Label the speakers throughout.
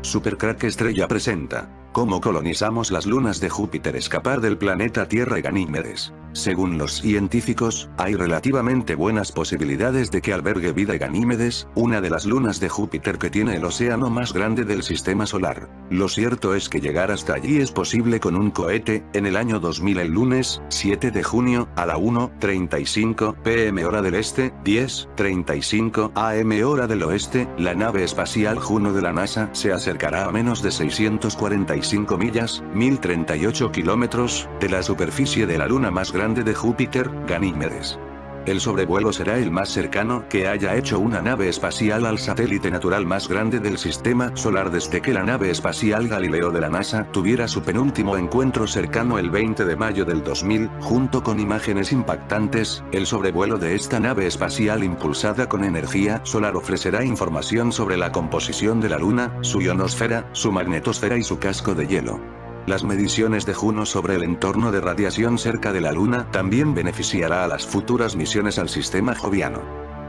Speaker 1: Supercrack Estrella presenta. ¿Cómo colonizamos las lunas de Júpiter? Escapar del planeta Tierra y Ganímedes. Según los científicos, hay relativamente buenas posibilidades de que albergue vida Ganímedes, una de las lunas de Júpiter que tiene el océano más grande del sistema solar. Lo cierto es que llegar hasta allí es posible con un cohete. En el año 2000, el lunes, 7 de junio, a la 1:35 p.m. hora del este, 10:35 a.m. hora del oeste, la nave espacial Juno de la NASA se acercará a menos de 645 millas, 1038 kilómetros, de la superficie de la luna más grande de Júpiter, Ganímedes. El sobrevuelo será el más cercano que haya hecho una nave espacial al satélite natural más grande del sistema solar desde que la nave espacial Galileo de la NASA tuviera su penúltimo encuentro cercano el 20 de mayo del 2000, junto con imágenes impactantes. El sobrevuelo de esta nave espacial impulsada con energía solar ofrecerá información sobre la composición de la Luna, su ionosfera, su magnetosfera y su casco de hielo. Las mediciones de Juno sobre el entorno de radiación cerca de la Luna también beneficiará a las futuras misiones al sistema joviano.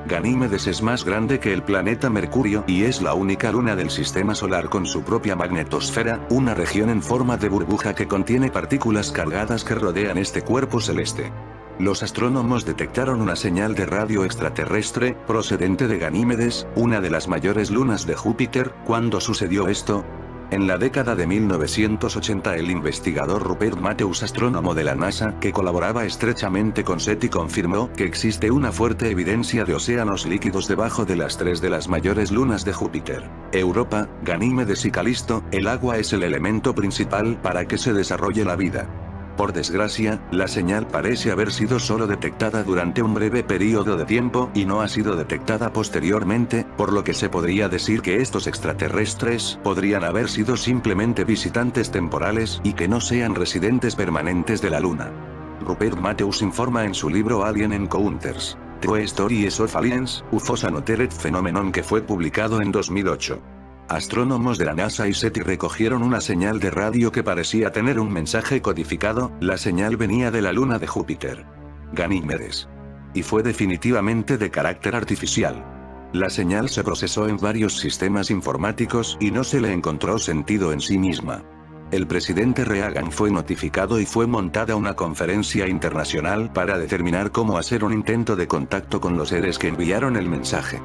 Speaker 1: Ganímedes es más grande que el planeta Mercurio y es la única luna del sistema solar con su propia magnetosfera, una región en forma de burbuja que contiene partículas cargadas que rodean este cuerpo celeste. Los astrónomos detectaron una señal de radio extraterrestre, procedente de Ganímedes, una de las mayores lunas de Júpiter. ¿Cuándo sucedió esto? En la década de 1980, el investigador Rupert Matthews, astrónomo de la NASA que colaboraba estrechamente con SETI, confirmó que existe una fuerte evidencia de océanos líquidos debajo de las tres de las mayores lunas de Júpiter: Europa, Ganímedes y Calisto. El agua es el elemento principal para que se desarrolle la vida. Por desgracia, la señal parece haber sido solo detectada durante un breve periodo de tiempo y no ha sido detectada posteriormente, por lo que se podría decir que estos extraterrestres podrían haber sido simplemente visitantes temporales y que no sean residentes permanentes de la Luna. Rupert Matthews informa en su libro Alien Encounters: The Stories of Aliens, UFOs and Other Phenomenon, que fue publicado en 2008. Astrónomos de la NASA y SETI recogieron una señal de radio que parecía tener un mensaje codificado. La señal venía de la luna de Júpiter, Ganímedes, y fue definitivamente de carácter artificial. La señal se procesó en varios sistemas informáticos y no se le encontró sentido en sí misma. El presidente Reagan fue notificado y fue montada una conferencia internacional para determinar cómo hacer un intento de contacto con los seres que enviaron el mensaje.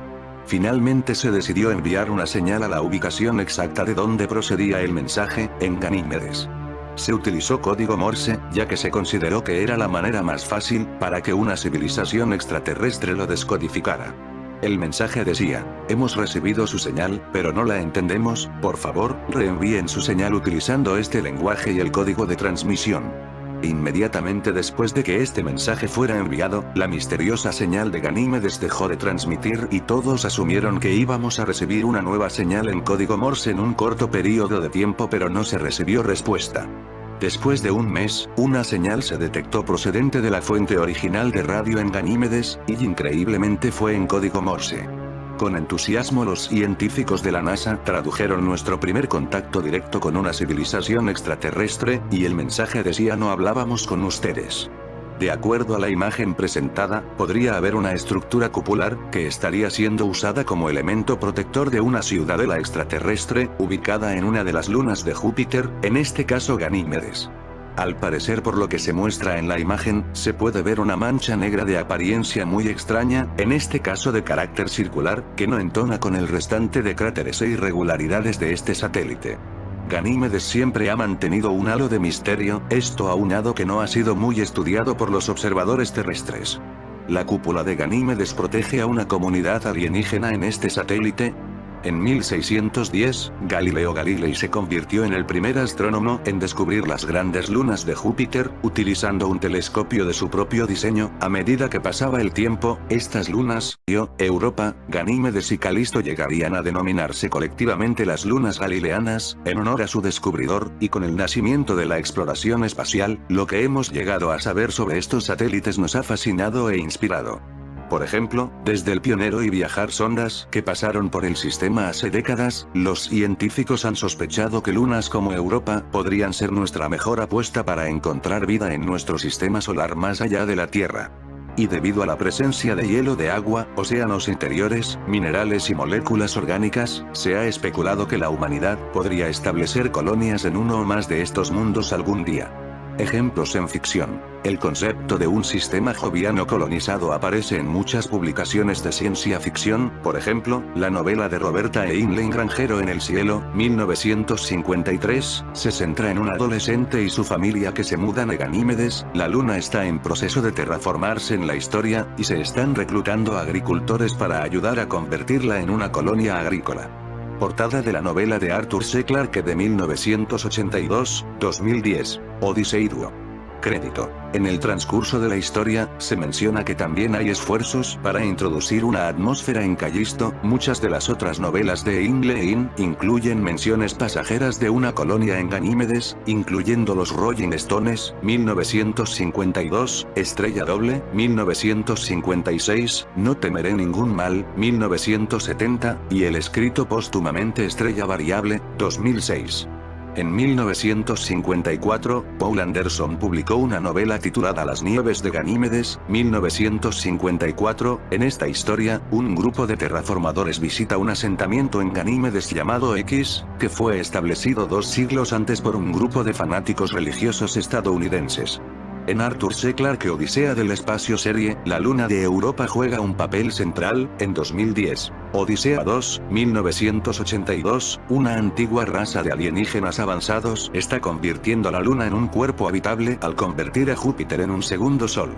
Speaker 1: Finalmente se decidió enviar una señal a la ubicación exacta de donde procedía el mensaje, en Ganímedes. Se utilizó código Morse, ya que se consideró que era la manera más fácil para que una civilización extraterrestre lo descodificara. El mensaje decía: hemos recibido su señal, pero no la entendemos, por favor, reenvíen su señal utilizando este lenguaje y el código de transmisión. Inmediatamente después de que este mensaje fuera enviado, la misteriosa señal de Ganímedes dejó de transmitir y todos asumieron que íbamos a recibir una nueva señal en código Morse en un corto periodo de tiempo, pero no se recibió respuesta. Después de un mes, una señal se detectó procedente de la fuente original de radio en Ganímedes, y increíblemente fue en código Morse. Con entusiasmo, los científicos de la NASA tradujeron nuestro primer contacto directo con una civilización extraterrestre, y el mensaje decía: no hablábamos con ustedes. De acuerdo a la imagen presentada, podría haber una estructura cupular, que estaría siendo usada como elemento protector de una ciudadela extraterrestre, ubicada en una de las lunas de Júpiter, en este caso Ganímedes. Al parecer, por lo que se muestra en la imagen, se puede ver una mancha negra de apariencia muy extraña, en este caso de carácter circular, que no entona con el restante de cráteres e irregularidades de este satélite. Ganímedes siempre ha mantenido un halo de misterio, esto aunado que no ha sido muy estudiado por los observadores terrestres. La cúpula de Ganímedes protege a una comunidad alienígena en este satélite. En 1610, Galileo Galilei se convirtió en el primer astrónomo en descubrir las grandes lunas de Júpiter, utilizando un telescopio de su propio diseño. A medida que pasaba el tiempo, estas lunas, Io, Europa, Ganímedes y Calisto, llegarían a denominarse colectivamente las lunas galileanas, en honor a su descubridor, y con el nacimiento de la exploración espacial, lo que hemos llegado a saber sobre estos satélites nos ha fascinado e inspirado. Por ejemplo, desde el Pionero y Viajar, sondas que pasaron por el sistema hace décadas, los científicos han sospechado que lunas como Europa podrían ser nuestra mejor apuesta para encontrar vida en nuestro sistema solar más allá de la Tierra. Y debido a la presencia de hielo de agua, océanos interiores, minerales y moléculas orgánicas, se ha especulado que la humanidad podría establecer colonias en uno o más de estos mundos algún día. Ejemplos en ficción. El concepto de un sistema joviano colonizado aparece en muchas publicaciones de ciencia ficción, por ejemplo, la novela de Roberta Heinlein Granjero en el cielo, 1953, se centra en un adolescente y su familia que se mudan a Ganímedes, la luna está en proceso de terraformarse en la historia, y se están reclutando agricultores para ayudar a convertirla en una colonia agrícola. Portada de la novela de Arthur C. Clarke de 1982-2010, Odyssey Duo. Crédito. En el transcurso de la historia, se menciona que también hay esfuerzos para introducir una atmósfera en Callisto. Muchas de las otras novelas de Heinlein incluyen menciones pasajeras de una colonia en Ganímedes, incluyendo Los Rolling Stones, 1952, Estrella Doble, 1956, No temeré ningún mal, 1970, y el escrito póstumamente Estrella Variable, 2006. En 1954, Paul Anderson publicó una novela titulada Las nieves de Ganímedes, 1954. En esta historia, un grupo de terraformadores visita un asentamiento en Ganímedes llamado X, que fue establecido 2 siglos antes por un grupo de fanáticos religiosos estadounidenses. En Arthur C. Clarke Odisea del Espacio serie, la luna de Europa juega un papel central. En 2010, Odisea 2, 1982, una antigua raza de alienígenas avanzados está convirtiendo la luna en un cuerpo habitable al convertir a Júpiter en un segundo sol.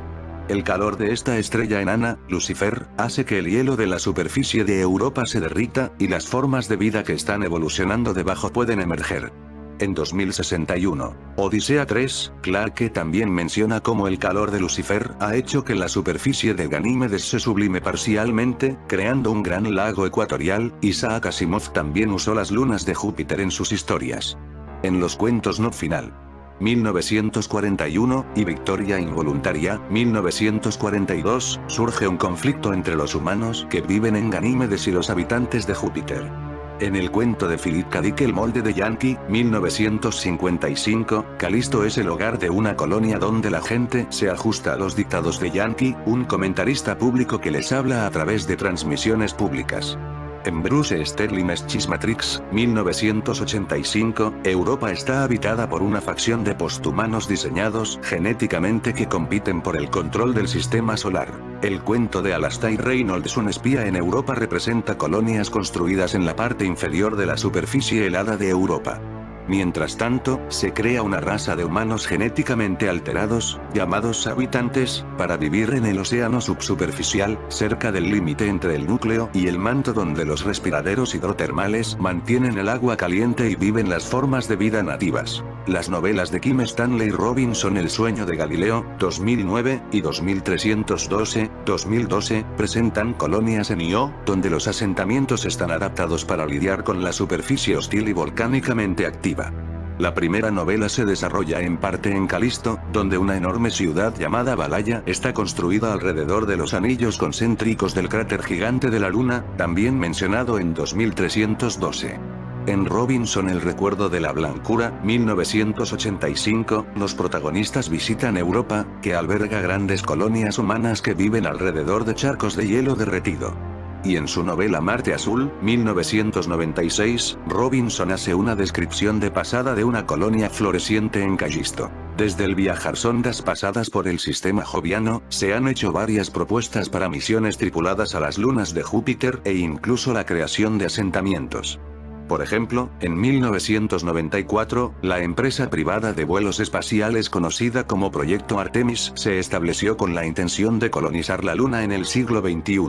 Speaker 1: El calor de esta estrella enana, Lucifer, hace que el hielo de la superficie de Europa se derrita, y las formas de vida que están evolucionando debajo pueden emerger. En 2061, Odisea 3, Clarke también menciona cómo el calor de Lucifer ha hecho que la superficie de Ganímedes se sublime parcialmente, creando un gran lago ecuatorial. Isaac Asimov también usó las lunas de Júpiter en sus historias. En los cuentos No Final, 1941, y Victoria Involuntaria, 1942, surge un conflicto entre los humanos que viven en Ganímedes y los habitantes de Júpiter. En el cuento de Philip K. Dick El molde de Yankee, 1955, Calisto es el hogar de una colonia donde la gente se ajusta a los dictados de Yankee, un comentarista público que les habla a través de transmisiones públicas. En Bruce Sterling's Matrix, 1985, Europa está habitada por una facción de posthumanos diseñados genéticamente que compiten por el control del sistema solar. El cuento de Alastair Reynolds, un espía en Europa, representa colonias construidas en la parte inferior de la superficie helada de Europa. Mientras tanto, se crea una raza de humanos genéticamente alterados, llamados habitantes, para vivir en el océano subsuperficial, cerca del límite entre el núcleo y el manto, donde los respiraderos hidrotermales mantienen el agua caliente y viven las formas de vida nativas. Las novelas de Kim Stanley Robinson El sueño de Galileo, 2009, y 2312, 2012, presentan colonias en Io, donde los asentamientos están adaptados para lidiar con la superficie hostil y volcánicamente activa. La primera novela se desarrolla en parte en Calisto, donde una enorme ciudad llamada Valhalla está construida alrededor de los anillos concéntricos del cráter gigante de la Luna, también mencionado en 2312. En Robinson El recuerdo de la blancura, 1985, los protagonistas visitan Europa, que alberga grandes colonias humanas que viven alrededor de charcos de hielo derretido. Y en su novela Marte Azul, 1996, Robinson hace una descripción de pasada de una colonia floreciente en Callisto. Desde el viajar sondas pasadas por el sistema joviano, se han hecho varias propuestas para misiones tripuladas a las lunas de Júpiter e incluso la creación de asentamientos. Por ejemplo, en 1994, la empresa privada de vuelos espaciales conocida como Proyecto Artemis se estableció con la intención de colonizar la Luna en el siglo XXI.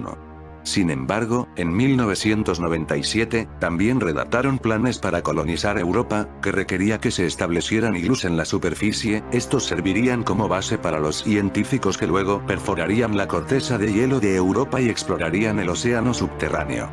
Speaker 1: Sin embargo, en 1997, también redactaron planes para colonizar Europa, que requería que se establecieran iglús en la superficie. Estos servirían como base para los científicos que luego perforarían la corteza de hielo de Europa y explorarían el océano subterráneo.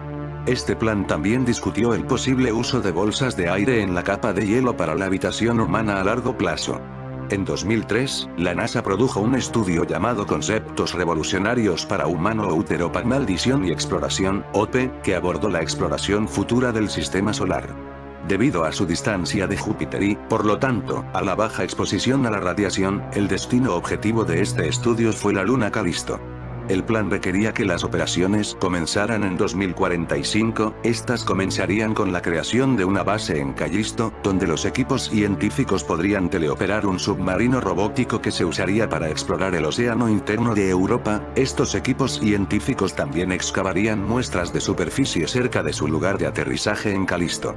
Speaker 1: Este plan también discutió el posible uso de bolsas de aire en la capa de hielo para la habitación humana a largo plazo. En 2003, la NASA produjo un estudio llamado Conceptos Revolucionarios para Humano Útero para Maldición y Exploración, OPE, que abordó la exploración futura del sistema solar. Debido a su distancia de Júpiter y, por lo tanto, a la baja exposición a la radiación, el destino objetivo de este estudio fue la luna Calisto. El plan requería que las operaciones comenzaran en 2045, estas comenzarían con la creación de una base en Callisto, donde los equipos científicos podrían teleoperar un submarino robótico que se usaría para explorar el océano interno de Europa. Estos equipos científicos también excavarían muestras de superficie cerca de su lugar de aterrizaje en Callisto.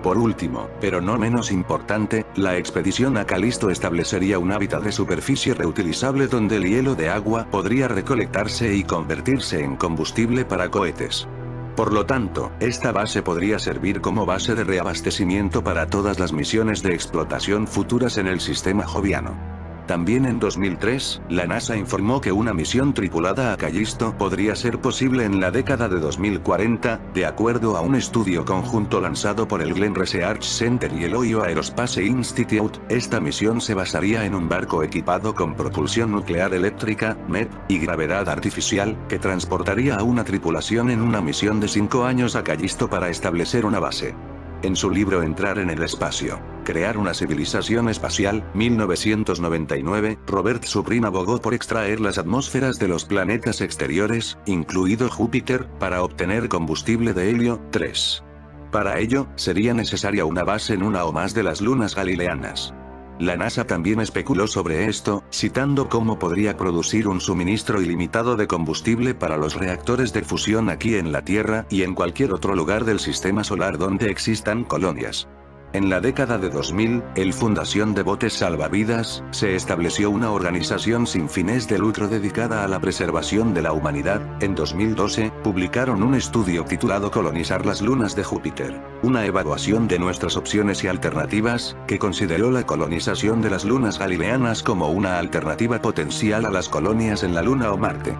Speaker 1: Por último, pero no menos importante, la expedición a Callisto establecería un hábitat de superficie reutilizable donde el hielo de agua podría recolectarse y convertirse en combustible para cohetes. Por lo tanto, esta base podría servir como base de reabastecimiento para todas las misiones de explotación futuras en el sistema joviano. También en 2003, la NASA informó que una misión tripulada a Callisto podría ser posible en la década de 2040, de acuerdo a un estudio conjunto lanzado por el Glenn Research Center y el Ohio Aerospace Institute. Esta misión se basaría en un barco equipado con propulsión nuclear eléctrica, MEP, y gravedad artificial, que transportaría a una tripulación en una misión de 5 años a Callisto para establecer una base. En su libro Entrar en el espacio, crear una civilización espacial, 1999, Robert Zubrin abogó por extraer las atmósferas de los planetas exteriores, incluido Júpiter, para obtener combustible de helio, 3. Para ello, sería necesaria una base en una o más de las lunas galileanas. La NASA también especuló sobre esto, citando cómo podría producir un suministro ilimitado de combustible para los reactores de fusión aquí en la Tierra y en cualquier otro lugar del sistema solar donde existan colonias. En la década de 2000, el Fundación de Botes Salvavidas, se estableció una organización sin fines de lucro dedicada a la preservación de la humanidad. En 2012, publicaron un estudio titulado Colonizar las lunas de Júpiter, una evaluación de nuestras opciones y alternativas, que consideró la colonización de las lunas galileanas como una alternativa potencial a las colonias en la Luna o Marte.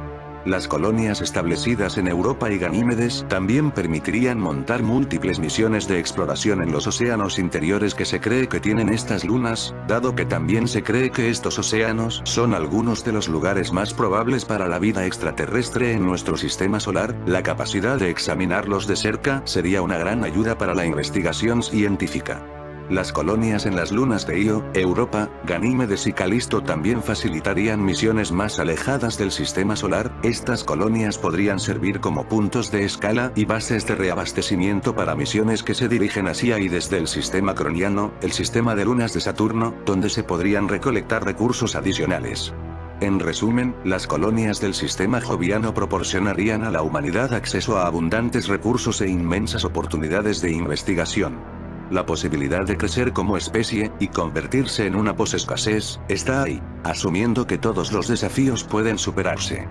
Speaker 1: Las colonias establecidas en Europa y Ganímedes también permitirían montar múltiples misiones de exploración en los océanos interiores que se cree que tienen estas lunas, dado que también se cree que estos océanos son algunos de los lugares más probables para la vida extraterrestre en nuestro sistema solar. La capacidad de examinarlos de cerca sería una gran ayuda para la investigación científica. Las colonias en las lunas de Io, Europa, Ganímedes y Calisto también facilitarían misiones más alejadas del sistema solar. Estas colonias podrían servir como puntos de escala y bases de reabastecimiento para misiones que se dirigen hacia y desde el sistema croniano, el sistema de lunas de Saturno, donde se podrían recolectar recursos adicionales. En resumen, las colonias del sistema joviano proporcionarían a la humanidad acceso a abundantes recursos e inmensas oportunidades de investigación. La posibilidad de crecer como especie, y convertirse en una posescasez, está ahí, asumiendo que todos los desafíos pueden superarse.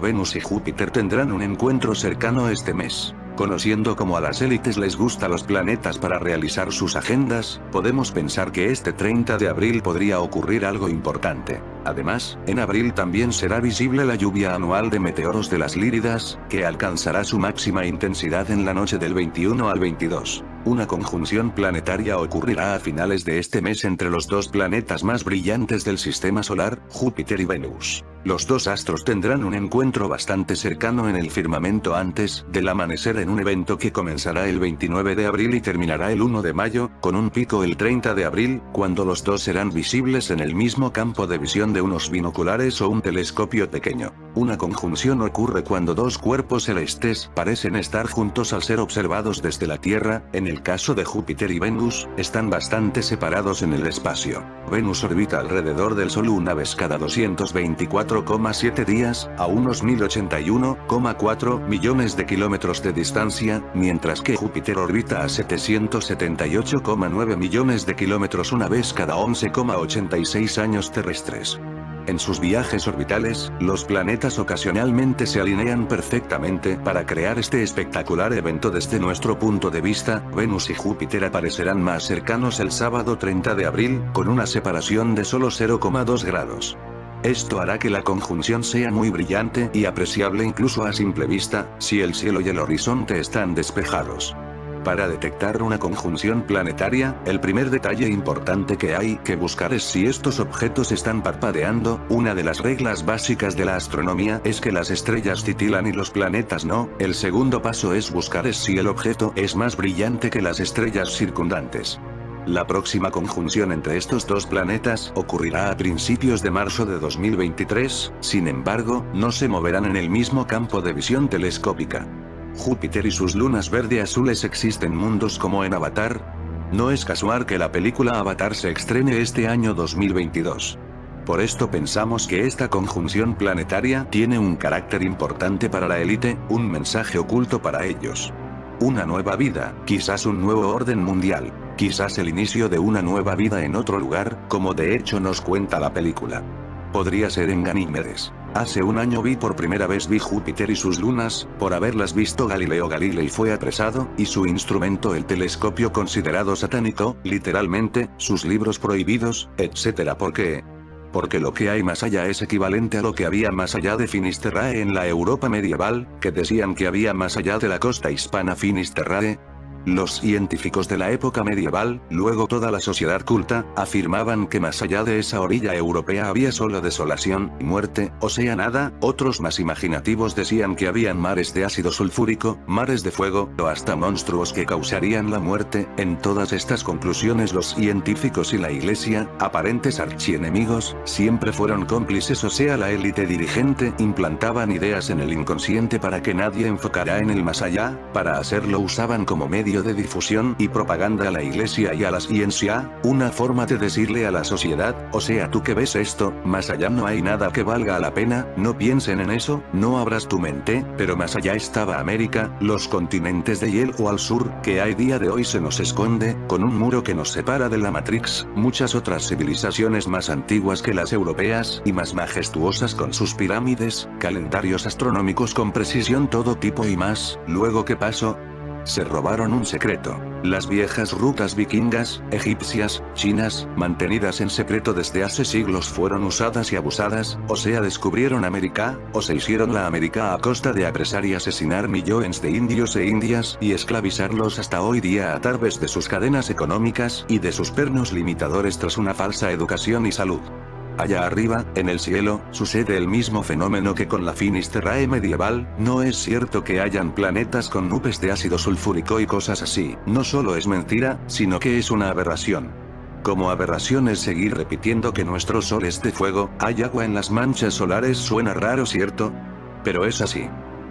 Speaker 1: Venus y Júpiter tendrán un encuentro cercano este mes. Conociendo cómo a las élites les gusta los planetas para realizar sus agendas, podemos pensar que este 30 de abril podría ocurrir algo importante. Además, en abril también será visible la lluvia anual de meteoros de las Líridas, que alcanzará su máxima intensidad en la noche del 21 al 22. Una conjunción planetaria ocurrirá a finales de este mes entre los dos planetas más brillantes del sistema solar, Júpiter y Venus. Los dos astros tendrán un encuentro bastante cercano en el firmamento antes del amanecer en un evento que comenzará el 29 de abril y terminará el 1 de mayo, con un pico el 30 de abril, cuando los dos serán visibles en el mismo campo de visión de unos binoculares o un telescopio pequeño. Una conjunción ocurre cuando dos cuerpos celestes parecen estar juntos al ser observados desde la Tierra. En el caso de Júpiter y Venus, están bastante separados en el espacio. Venus orbita alrededor del Sol una vez cada 224,7 días, a unos 1081,4 millones de kilómetros de distancia, mientras que Júpiter orbita a 778,9 millones de kilómetros una vez cada 11,86 años terrestres. En sus viajes orbitales, los planetas ocasionalmente se alinean perfectamente para crear este espectacular evento. Desde nuestro punto de vista, Venus y Júpiter aparecerán más cercanos el sábado 30 de abril, con una separación de solo 0,2 grados. Esto hará que la conjunción sea muy brillante y apreciable incluso a simple vista, si el cielo y el horizonte están despejados. Para detectar una conjunción planetaria, el primer detalle importante que hay que buscar es si estos objetos están parpadeando. Una de las reglas básicas de la astronomía es que las estrellas titilan y los planetas no. El segundo paso es buscar si el objeto es más brillante que las estrellas circundantes. La próxima conjunción entre estos dos planetas ocurrirá a principios de marzo de 2023, sin embargo, no se moverán en el mismo campo de visión telescópica. Júpiter y sus lunas verde-azules existen mundos como en Avatar. No es casual que la película Avatar se estrene este año 2022. Por esto pensamos que esta conjunción planetaria tiene un carácter importante para la élite, un mensaje oculto para ellos. Una nueva vida, quizás un nuevo orden mundial, quizás el inicio de una nueva vida en otro lugar, como de hecho nos cuenta la película. Podría ser en Ganímedes. Hace un año por primera vez vi Júpiter y sus lunas, por haberlas visto Galileo Galilei fue apresado, y su instrumento el telescopio considerado satánico, literalmente, sus libros prohibidos, etc. ¿Por qué? Porque lo que hay más allá es equivalente a lo que había más allá de Finisterrae en la Europa medieval, que decían que había más allá de la costa hispana Finisterrae. Los científicos de la época medieval, luego toda la sociedad culta, afirmaban que más allá de esa orilla europea había solo desolación y muerte, o sea nada. Otros más imaginativos decían que habían mares de ácido sulfúrico, mares de fuego, o hasta monstruos que causarían la muerte. En todas estas conclusiones los científicos y la iglesia, aparentes archienemigos, siempre fueron cómplices, o sea la élite dirigente implantaban ideas en el inconsciente para que nadie enfocara en el más allá. Para hacerlo usaban como medio de difusión y propaganda a la iglesia y a la ciencia, una forma de decirle a la sociedad, o sea tú que ves esto, más allá no hay nada que valga la pena, no piensen en eso, no abras tu mente, pero más allá estaba América, los continentes de hielo al sur, que a día de hoy se nos esconde, con un muro que nos separa de la Matrix, muchas otras civilizaciones más antiguas que las europeas, y más majestuosas con sus pirámides, calendarios astronómicos con precisión todo tipo y más. Luego ¿qué pasó? Se robaron un secreto. Las viejas rutas vikingas, egipcias, chinas, mantenidas en secreto desde hace siglos fueron usadas y abusadas, o sea descubrieron América, o se hicieron la América a costa de apresar y asesinar millones de indios e indias y esclavizarlos hasta hoy día a través de sus cadenas económicas y de sus pernos limitadores tras una falsa educación y salud. Allá arriba, en el cielo, sucede el mismo fenómeno que con la Finisterrae medieval. No es cierto que hayan planetas con nubes de ácido sulfúrico y cosas así. No solo es mentira, sino que es una aberración. Como aberración es seguir repitiendo que nuestro sol es de fuego, hay agua en las manchas solares. Suena raro, ¿cierto? Pero es así.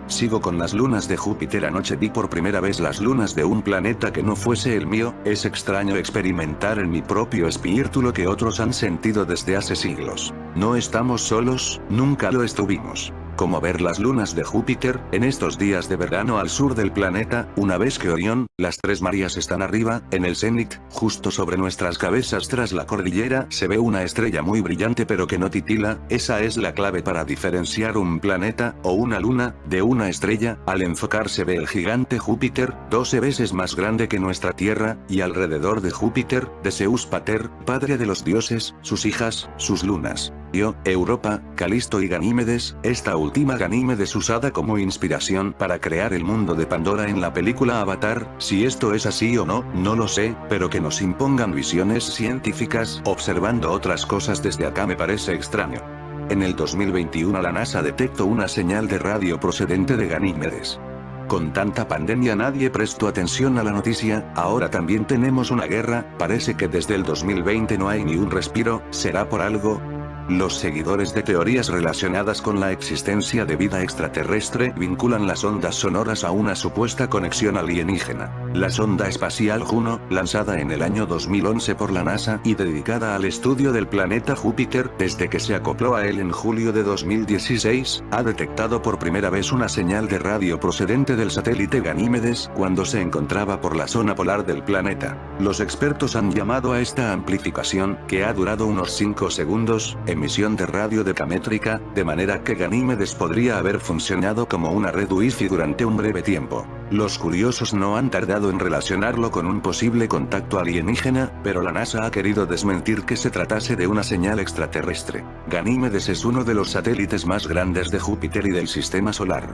Speaker 1: Sigo con las lunas de Júpiter. Anoche vi por primera vez las lunas de un planeta que no fuese el mío. Es extraño experimentar en mi propio espíritu lo que otros han sentido desde hace siglos. No estamos solos, nunca lo estuvimos. Como ver las lunas de Júpiter, en estos días de verano al sur del planeta, una vez que Orión, las tres Marías están arriba, en el cenit, justo sobre nuestras cabezas tras la cordillera, se ve una estrella muy brillante pero que no titila. Esa es la clave para diferenciar un planeta, o una luna, de una estrella. Al enfocar se ve el gigante Júpiter, 12 veces más grande que nuestra Tierra, y alrededor de Júpiter, de Zeus Pater, padre de los dioses, sus hijas, sus lunas. Io, Europa, Calisto y Ganímedes, esta última Ganímedes usada como inspiración para crear el mundo de Pandora en la película Avatar. Si esto es así o no, no lo sé, pero que nos impongan visiones científicas, observando otras cosas desde acá me parece extraño. En el 2021 la NASA detectó una señal de radio procedente de Ganímedes. Con tanta pandemia nadie prestó atención a la noticia, ahora también tenemos una guerra, parece que desde el 2020 no hay ni un respiro. ¿Será por algo? Los seguidores de teorías relacionadas con la existencia de vida extraterrestre vinculan las ondas sonoras a una supuesta conexión alienígena. La sonda espacial Juno, lanzada en el año 2011 por la NASA y dedicada al estudio del planeta Júpiter, desde que se acopló a él en julio de 2016, ha detectado por primera vez una señal de radio procedente del satélite Ganímedes cuando se encontraba por la zona polar del planeta. Los expertos han llamado a esta amplificación, que ha durado unos 5 segundos, emisión de radio decamétrica, de manera que Ganímedes podría haber funcionado como una red Wi-Fi durante un breve tiempo. Los curiosos no han tardado en relacionarlo con un posible contacto alienígena, pero la NASA ha querido desmentir que se tratase de una señal extraterrestre. Ganímedes es uno de los satélites más grandes de Júpiter y del sistema solar.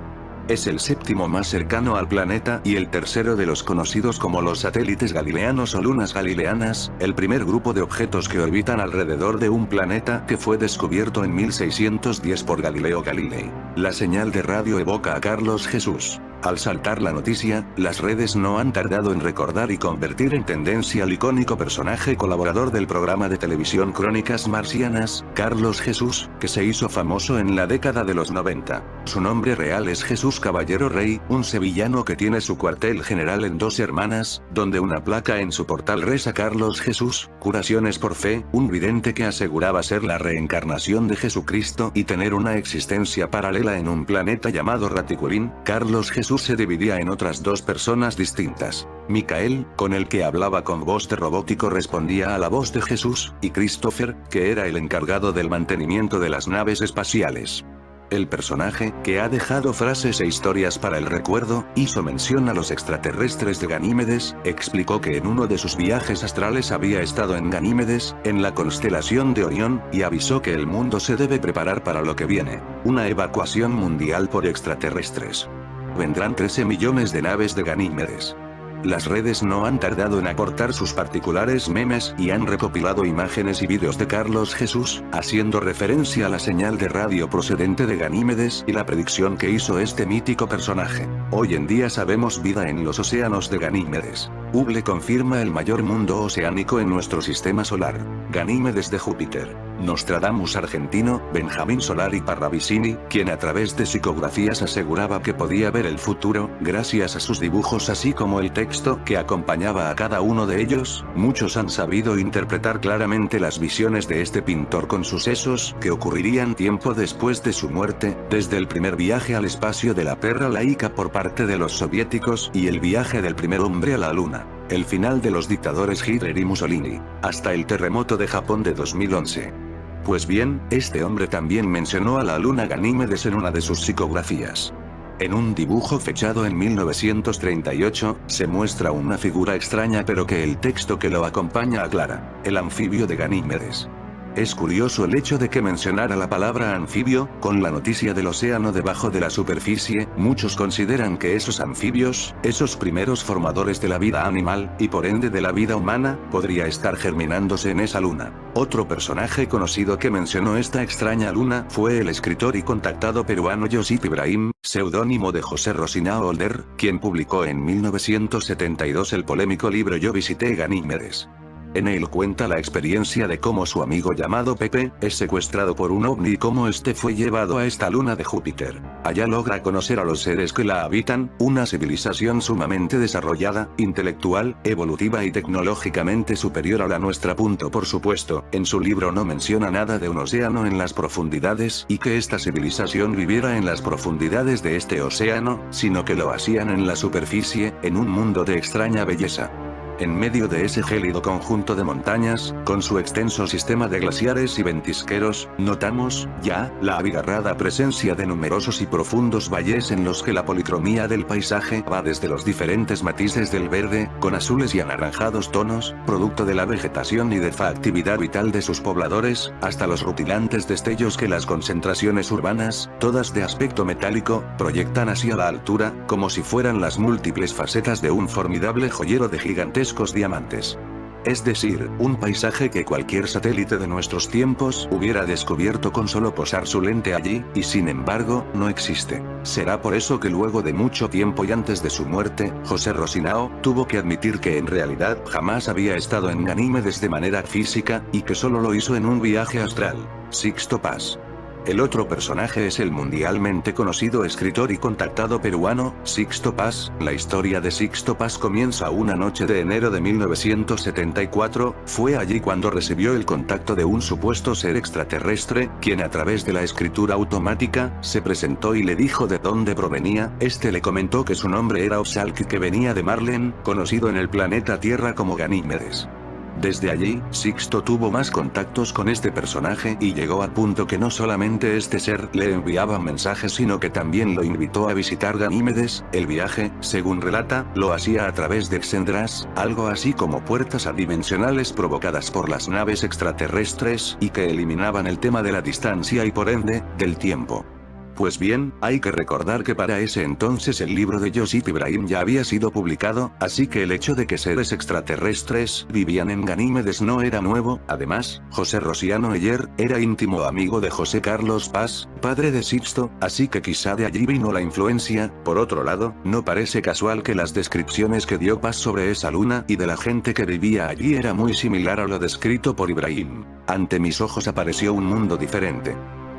Speaker 1: Es el séptimo más cercano al planeta y el tercero de los conocidos como los satélites galileanos o lunas galileanas, el primer grupo de objetos que orbitan alrededor de un planeta que fue descubierto en 1610 por Galileo Galilei. La señal de radio evoca a Carlos Jesús. Al saltar la noticia, las redes no han tardado en recordar y convertir en tendencia al icónico personaje colaborador del programa de televisión Crónicas Marcianas, Carlos Jesús, que se hizo famoso en la década de los 90. Su nombre real es Jesús Caballero Rey, un sevillano que tiene su cuartel general en Dos Hermanas, donde una placa en su portal reza Carlos Jesús, curaciones por fe, un vidente que aseguraba ser la reencarnación de Jesucristo y tener una existencia paralela en un planeta llamado Raticulín. Carlos Jesús se dividía en otras dos personas distintas. Micael, con el que hablaba con voz de robótico, respondía a la voz de Jesús, y Christopher, que era el encargado del mantenimiento de las naves espaciales. El personaje, que ha dejado frases e historias para el recuerdo, hizo mención a los extraterrestres de Ganímedes, explicó que en uno de sus viajes astrales había estado en Ganímedes, en la constelación de Orión, y avisó que el mundo se debe preparar para lo que viene, una evacuación mundial por extraterrestres. Vendrán 13 millones de naves de Ganímedes. Las redes no han tardado en aportar sus particulares memes y han recopilado imágenes y vídeos de Carlos Jesús, haciendo referencia a la señal de radio procedente de Ganímedes y la predicción que hizo este mítico personaje. Hoy en día sabemos vida en los océanos de Ganímedes. Hubble confirma el mayor mundo oceánico en nuestro sistema solar. Ganímedes de Júpiter. Nostradamus argentino, Benjamín Solari Parravicini, quien a través de psicografías aseguraba que podía ver el futuro, gracias a sus dibujos así como el texto que acompañaba a cada uno de ellos. Muchos han sabido interpretar claramente las visiones de este pintor con sucesos que ocurrirían tiempo después de su muerte, desde el primer viaje al espacio de la perra laica por parte de los soviéticos y el viaje del primer hombre a la luna, el final de los dictadores Hitler y Mussolini, hasta el terremoto de Japón de 2011. Pues bien, este hombre también mencionó a la luna Ganímedes en una de sus psicografías. En un dibujo fechado en 1938, se muestra una figura extraña pero que el texto que lo acompaña aclara: el anfibio de Ganímedes. Es curioso el hecho de que mencionara la palabra anfibio, con la noticia del océano debajo de la superficie. Muchos consideran que esos anfibios, esos primeros formadores de la vida animal, y por ende de la vida humana, podría estar germinándose en esa luna. Otro personaje conocido que mencionó esta extraña luna fue el escritor y contactado peruano Josip Ibrahim, seudónimo de José Rocinao Older, quien publicó en 1972 el polémico libro Yo visité Ganímedes. En él cuenta la experiencia de cómo su amigo llamado Pepe, es secuestrado por un ovni y cómo este fue llevado a esta luna de Júpiter. Allá logra conocer a los seres que la habitan, una civilización sumamente desarrollada, intelectual, evolutiva y tecnológicamente superior a la nuestra. Por supuesto, en su libro no menciona nada de un océano en las profundidades y que esta civilización viviera en las profundidades de este océano, sino que lo hacían en la superficie, en un mundo de extraña belleza. En medio de ese gélido conjunto de montañas, con su extenso sistema de glaciares y ventisqueros, notamos, ya, la abigarrada presencia de numerosos y profundos valles en los que la policromía del paisaje va desde los diferentes matices del verde, con azules y anaranjados tonos, producto de la vegetación y de la actividad vital de sus pobladores, hasta los rutilantes destellos que las concentraciones urbanas, todas de aspecto metálico, proyectan hacia la altura, como si fueran las múltiples facetas de un formidable joyero de gigantescos diamantes. Es decir, un paisaje que cualquier satélite de nuestros tiempos hubiera descubierto con solo posar su lente allí, y sin embargo, no existe. Será por eso que luego de mucho tiempo y antes de su muerte, José Rocinao tuvo que admitir que en realidad jamás había estado en Ganímedes de manera física, y que solo lo hizo en un viaje astral. Sixto Paz. El otro personaje es el mundialmente conocido escritor y contactado peruano, Sixto Paz. La historia de Sixto Paz comienza una noche de enero de 1974, fue allí cuando recibió el contacto de un supuesto ser extraterrestre, quien a través de la escritura automática, se presentó y le dijo de dónde provenía. Este le comentó que su nombre era Oxalc y que venía de Marlen, conocido en el planeta Tierra como Ganímedes. Desde allí, Sixto tuvo más contactos con este personaje y llegó al punto que no solamente este ser le enviaba mensajes sino que también lo invitó a visitar Ganímedes. El viaje, según relata, lo hacía a través de Xendras, algo así como puertas adimensionales provocadas por las naves extraterrestres y que eliminaban el tema de la distancia y por ende, del tiempo. Pues bien, hay que recordar que para ese entonces el libro de Josip Ibrahim ya había sido publicado, así que el hecho de que seres extraterrestres vivían en Ganímedes no era nuevo. Además, José Rosiano Heller era íntimo amigo de José Carlos Paz, padre de Sixto, así que quizá de allí vino la influencia. Por otro lado, no parece casual que las descripciones que dio Paz sobre esa luna y de la gente que vivía allí era muy similar a lo descrito por Ibrahim. Ante mis ojos apareció un mundo diferente,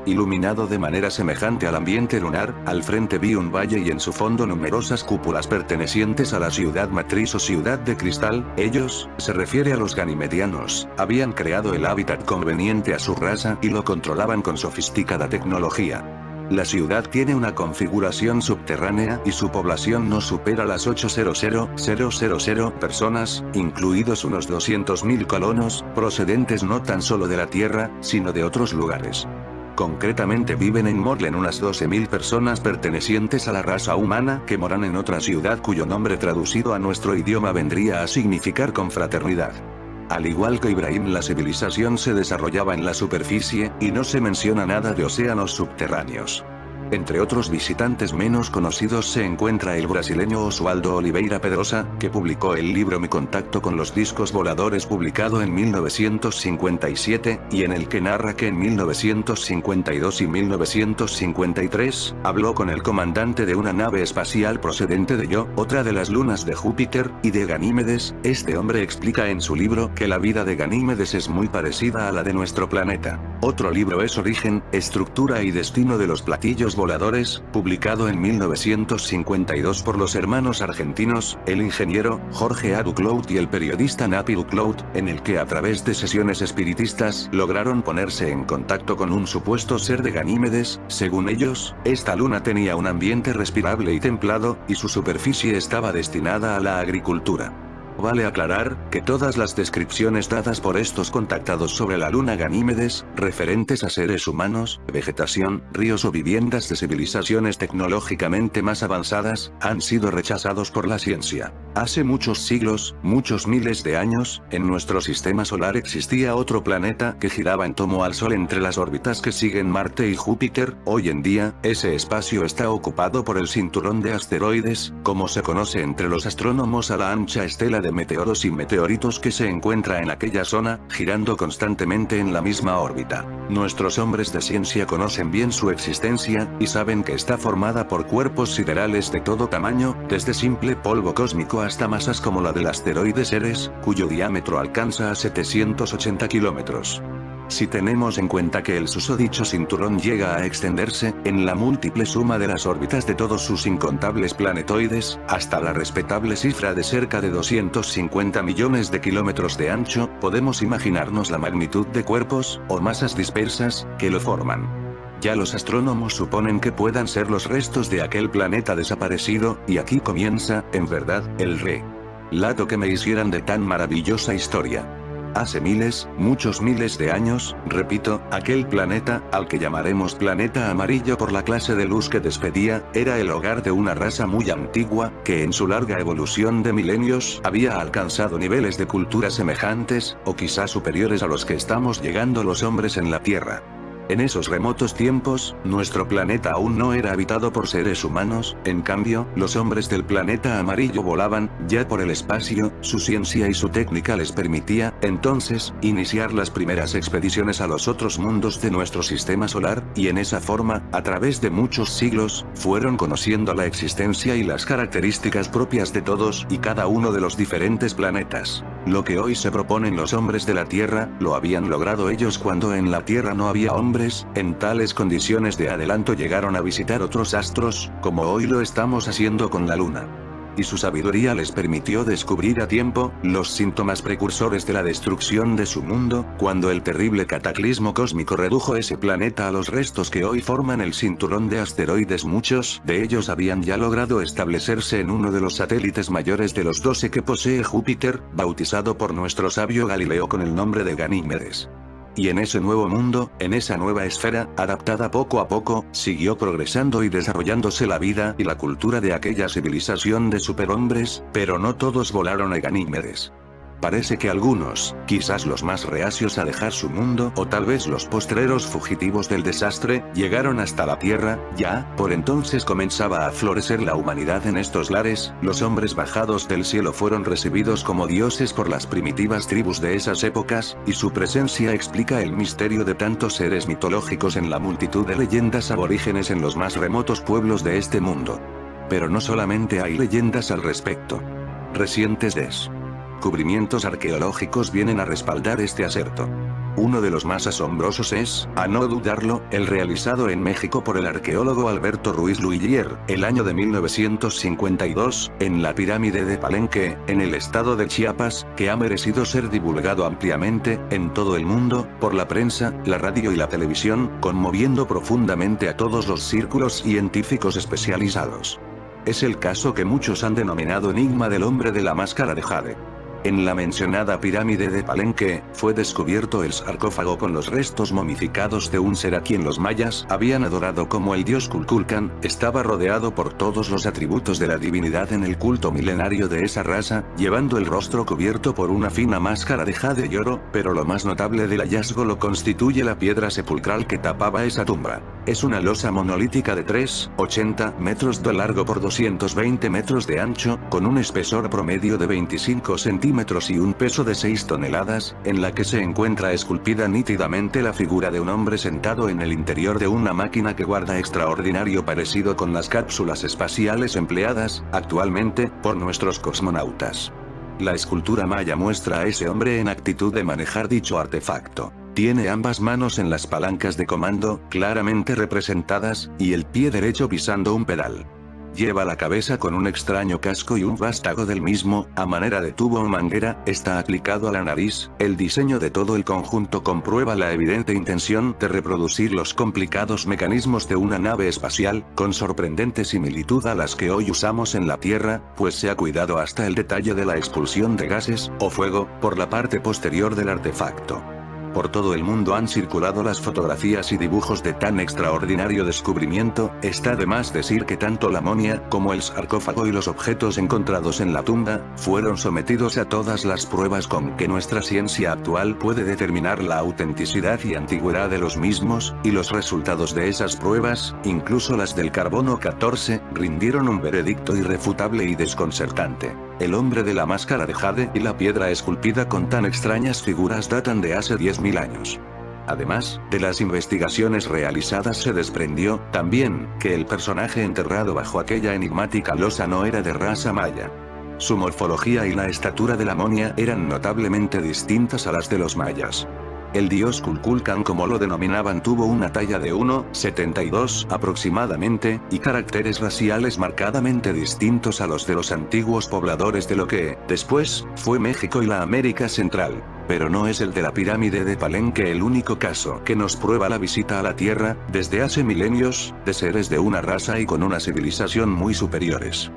Speaker 1: iluminado de manera semejante al ambiente lunar. Al frente vi un valle y en su fondo numerosas cúpulas pertenecientes a la ciudad matriz o ciudad de cristal. Ellos, se refiere a los ganimedianos, habían creado el hábitat conveniente a su raza y lo controlaban con sofisticada tecnología. La ciudad tiene una configuración subterránea y su población no supera las 800.000 personas, incluidos unos 200.000 colonos, procedentes no tan solo de la Tierra, sino de otros lugares. Concretamente viven en Morlen unas 12.000 personas pertenecientes a la raza humana que moran en otra ciudad cuyo nombre traducido a nuestro idioma vendría a significar confraternidad. Al igual que Ibrahim, la civilización se desarrollaba en la superficie, y no se menciona nada de océanos subterráneos. Entre otros visitantes menos conocidos se encuentra el brasileño Oswaldo Oliveira Pedrosa, que publicó el libro Mi contacto con los discos voladores publicado en 1957, y en el que narra que en 1952 y 1953, habló con el comandante de una nave espacial procedente de Io, otra de las lunas de Júpiter, y de Ganímedes. Este hombre explica en su libro que la vida de Ganímedes es muy parecida a la de nuestro planeta. Otro libro es Origen, Estructura y Destino de los Platillos Voladores, publicado en 1952 por los hermanos argentinos, el ingeniero Jorge A. Duclos y el periodista Napi Duclos, en el que a través de sesiones espiritistas lograron ponerse en contacto con un supuesto ser de Ganímedes. Según ellos, esta luna tenía un ambiente respirable y templado, y su superficie estaba destinada a la agricultura. Vale aclarar, que todas las descripciones dadas por estos contactados sobre la luna Ganímedes, referentes a seres humanos, vegetación, ríos o viviendas de civilizaciones tecnológicamente más avanzadas, han sido rechazados por la ciencia. Hace muchos siglos, muchos miles de años, en nuestro sistema solar existía otro planeta que giraba en torno al Sol entre las órbitas que siguen Marte y Júpiter. Hoy en día, ese espacio está ocupado por el cinturón de asteroides, como se conoce entre los astrónomos a la ancha estela de meteoros y meteoritos que se encuentra en aquella zona, girando constantemente en la misma órbita. Nuestros hombres de ciencia conocen bien su existencia, y saben que está formada por cuerpos siderales de todo tamaño, desde simple polvo cósmico hasta masas como la del asteroide Ceres, cuyo diámetro alcanza a 780 kilómetros. Si tenemos en cuenta que el susodicho cinturón llega a extenderse, en la múltiple suma de las órbitas de todos sus incontables planetoides, hasta la respetable cifra de cerca de 250 millones de kilómetros de ancho, podemos imaginarnos la magnitud de cuerpos, o masas dispersas, que lo forman. Ya los astrónomos suponen que puedan ser los restos de aquel planeta desaparecido, y aquí comienza, en verdad, el relato que me hicieran de tan maravillosa historia. Hace miles, muchos miles de años, repito, aquel planeta, al que llamaremos planeta amarillo por la clase de luz que despedía, era el hogar de una raza muy antigua, que en su larga evolución de milenios había alcanzado niveles de cultura semejantes, o quizás superiores a los que estamos llegando los hombres en la Tierra. En esos remotos tiempos, nuestro planeta aún no era habitado por seres humanos. En cambio, los hombres del planeta amarillo volaban, ya por el espacio. Su ciencia y su técnica les permitía, entonces, iniciar las primeras expediciones a los otros mundos de nuestro sistema solar, y en esa forma, a través de muchos siglos, fueron conociendo la existencia y las características propias de todos y cada uno de los diferentes planetas. Lo que hoy se proponen los hombres de la Tierra, lo habían logrado ellos cuando en la Tierra no había hombres. En tales condiciones de adelanto llegaron a visitar otros astros, como hoy lo estamos haciendo con la Luna. Y su sabiduría les permitió descubrir a tiempo los síntomas precursores de la destrucción de su mundo, cuando el terrible cataclismo cósmico redujo ese planeta a los restos que hoy forman el cinturón de asteroides. Muchos de ellos habían ya logrado establecerse en uno de los satélites mayores de los 12 que posee Júpiter, bautizado por nuestro sabio Galileo con el nombre de Ganímedes. Y en ese nuevo mundo, en esa nueva esfera, adaptada poco a poco, siguió progresando y desarrollándose la vida y la cultura de aquella civilización de superhombres, pero no todos volaron a Ganímedes. Parece que algunos, quizás los más reacios a dejar su mundo o tal vez los postreros fugitivos del desastre, llegaron hasta la Tierra. Ya, por entonces comenzaba a florecer la humanidad en estos lares. Los hombres bajados del cielo fueron recibidos como dioses por las primitivas tribus de esas épocas, y su presencia explica el misterio de tantos seres mitológicos en la multitud de leyendas aborígenes en los más remotos pueblos de este mundo. Pero no solamente hay leyendas al respecto. Recientes descubrimientos arqueológicos vienen a respaldar este aserto. Uno de los más asombrosos es, a no dudarlo, el realizado en México por el arqueólogo Alberto Ruiz Luillier, el año de 1952, en la pirámide de Palenque, en el estado de Chiapas, que ha merecido ser divulgado ampliamente, en todo el mundo, por la prensa, la radio y la televisión, conmoviendo profundamente a todos los círculos científicos especializados. Es el caso que muchos han denominado enigma del hombre de la máscara de jade. En la mencionada pirámide de Palenque, fue descubierto el sarcófago con los restos momificados de un ser a quien los mayas habían adorado como el dios Kukulcán. Estaba rodeado por todos los atributos de la divinidad en el culto milenario de esa raza, llevando el rostro cubierto por una fina máscara de jade y oro, pero lo más notable del hallazgo lo constituye la piedra sepulcral que tapaba esa tumba. Es una losa monolítica de 3,80 metros de largo por 220 metros de ancho, con un espesor promedio de 25 centímetros y un peso de 6 toneladas, en la que se encuentra esculpida nítidamente la figura de un hombre sentado en el interior de una máquina que guarda extraordinario parecido con las cápsulas espaciales empleadas, actualmente, por nuestros cosmonautas. La escultura maya muestra a ese hombre en actitud de manejar dicho artefacto. Tiene ambas manos en las palancas de comando, claramente representadas, y el pie derecho pisando un pedal. Lleva la cabeza con un extraño casco y un vástago del mismo, a manera de tubo o manguera, está aplicado a la nariz. El diseño de todo el conjunto comprueba la evidente intención de reproducir los complicados mecanismos de una nave espacial, con sorprendente similitud a las que hoy usamos en la Tierra, pues se ha cuidado hasta el detalle de la expulsión de gases, o fuego, por la parte posterior del artefacto. Por todo el mundo han circulado las fotografías y dibujos de tan extraordinario descubrimiento. Está de más decir que tanto la momia, como el sarcófago y los objetos encontrados en la tumba, fueron sometidos a todas las pruebas con que nuestra ciencia actual puede determinar la autenticidad y antigüedad de los mismos, y los resultados de esas pruebas, incluso las del carbono 14, rindieron un veredicto irrefutable y desconcertante. El hombre de la máscara de jade y la piedra esculpida con tan extrañas figuras datan de hace 10.000 años. Además, de las investigaciones realizadas se desprendió, también, que el personaje enterrado bajo aquella enigmática losa no era de raza maya. Su morfología y la estatura de la momia eran notablemente distintas a las de los mayas. El dios Kukulcán, como lo denominaban, tuvo una talla de 1,72 aproximadamente, y caracteres raciales marcadamente distintos a los de los antiguos pobladores de lo que, después, fue México y la América Central. Pero no es el de la pirámide de Palenque el único caso que nos prueba la visita a la Tierra, desde hace milenios, de seres de una raza y con una civilización muy superiores.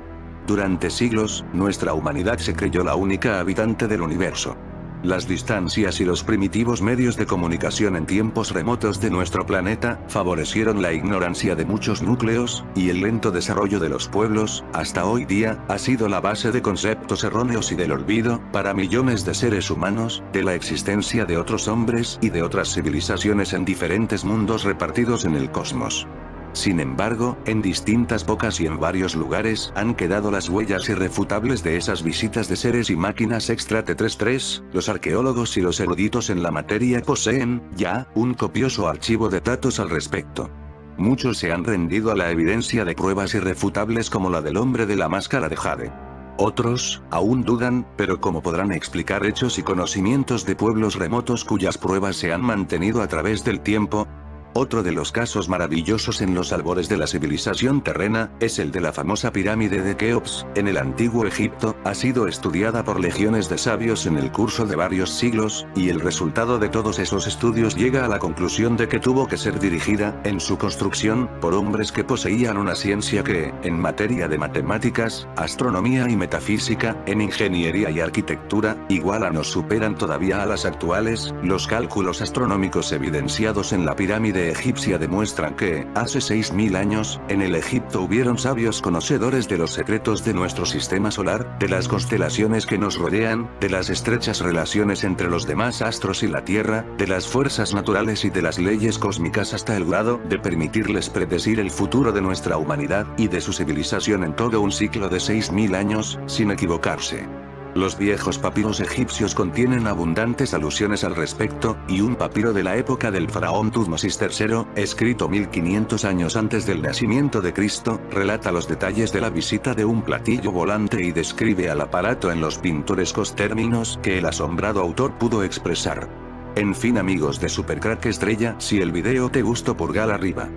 Speaker 1: Durante siglos, nuestra humanidad se creyó la única habitante del universo. Las distancias y los primitivos medios de comunicación en tiempos remotos de nuestro planeta, favorecieron la ignorancia de muchos núcleos, y el lento desarrollo de los pueblos, hasta hoy día, ha sido la base de conceptos erróneos y del olvido, para millones de seres humanos, de la existencia de otros hombres y de otras civilizaciones en diferentes mundos repartidos en el cosmos. Sin embargo, en distintas épocas y en varios lugares han quedado las huellas irrefutables de esas visitas de seres y máquinas extraterrestres. Los arqueólogos y los eruditos en la materia poseen, ya, un copioso archivo de datos al respecto. Muchos se han rendido a la evidencia de pruebas irrefutables como la del hombre de la máscara de jade. Otros, aún dudan, pero ¿cómo podrán explicar hechos y conocimientos de pueblos remotos cuyas pruebas se han mantenido a través del tiempo? Otro de los casos maravillosos en los albores de la civilización terrena, es el de la famosa pirámide de Keops, en el antiguo Egipto. Ha sido estudiada por legiones de sabios en el curso de varios siglos, y el resultado de todos esos estudios llega a la conclusión de que tuvo que ser dirigida, en su construcción, por hombres que poseían una ciencia que, en materia de matemáticas, astronomía y metafísica, en ingeniería y arquitectura, igualan o superan todavía a las actuales. Los cálculos astronómicos evidenciados en la pirámide pirámide egipcia demuestran que, hace 6000 años, en el Egipto hubieron sabios conocedores de los secretos de nuestro sistema solar, de las constelaciones que nos rodean, de las estrechas relaciones entre los demás astros y la Tierra, de las fuerzas naturales y de las leyes cósmicas hasta el grado de permitirles predecir el futuro de nuestra humanidad y de su civilización en todo un ciclo de 6000 años, sin equivocarse. Los viejos papiros egipcios contienen abundantes alusiones al respecto, y un papiro de la época del faraón Tutmosis III, escrito 1500 años antes del nacimiento de Cristo, relata los detalles de la visita de un platillo volante y describe al aparato en los pintorescos términos que el asombrado autor pudo expresar. En fin amigos de Supercrack Estrella, si el video te gustó pulgar arriba.